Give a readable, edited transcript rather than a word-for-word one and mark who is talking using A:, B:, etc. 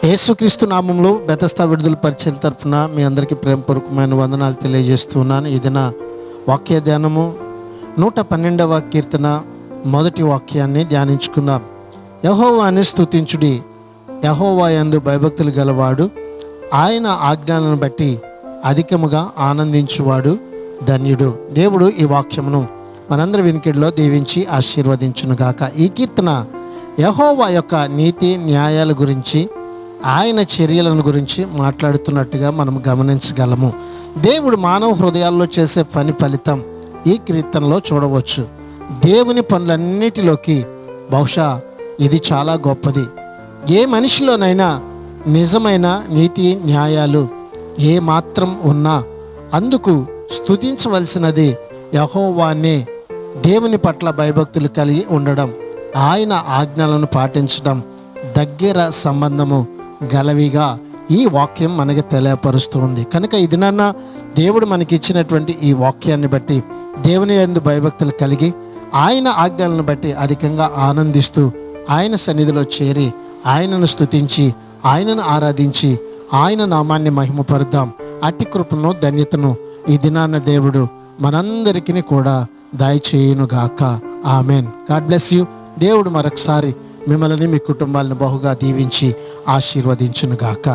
A: యేసుక్రీస్తు నామంలో బెతస్తా విడుదల పరిచయం తరపున మీ అందరికీ ప్రేమపూర్వకమైన వందనాలు తెలియజేస్తున్నాను. ఇది నా వాక్య ధ్యానము. 112వ కీర్తన మొదటి వాక్యాన్ని ధ్యానించుకుందాం. యెహోవాని స్తుతించుడి, యెహోవా యందు భయభక్తులు గలవాడు, ఆయన ఆజ్ఞలను బట్టి అధికముగా ఆనందించువాడు ధన్యుడు. దేవుడు ఈ వాక్యమును మనందరి వినికిడిలో దీవించి ఆశీర్వదించునుగాక. ఈ కీర్తన యెహోవా యొక్క నీతి న్యాయాల గురించి, ఆయన చర్యలను గురించి మాట్లాడుతున్నట్టుగా మనం గమనించగలము. దేవుడు మానవ హృదయాల్లో చేసే పని ఫలితం ఈ కీర్తనలో చూడవచ్చు. దేవుని పనులన్నిటిలోకి బహుశా ఇది చాలా గొప్పది. ఏ మనిషిలోనైనా నిజమైన నీతి న్యాయాలు ఏ మాత్రం ఉన్నా అందుకు స్తుతించవలసినది యెహోవానే. దేవుని పట్ల భయభక్తులు కలిగి ఉండడం, ఆయన ఆజ్ఞలను పాటించడం దగ్గర సంబంధము గలవిగా ఈ వాక్యం మనకి తెలియపరుస్తుంది. కనుక ఈ దినాన్న దేవుడు మనకి ఇచ్చినటువంటి ఈ వాక్యాన్ని బట్టి దేవుని యందు భయభక్తులు కలిగి ఆయన ఆజ్ఞలను బట్టి అధికంగా ఆనందిస్తూ ఆయన సన్నిధిలో చేరి ఆయనను స్తుతించి ఆయనను ఆరాధించి ఆయన నామాన్ని మహిమపరుద్దాం. అట్టి కృపను ధన్యతను ఈ దినాన్న దేవుడు మనందరికీ కూడా దయచేయునుగాక. ఆమెన్. God bless you. దేవుడు మరొకసారి మిమ్మల్ని మీ కుటుంబాలను బహుగా దీవించి ఆశీర్వదించునుగాక.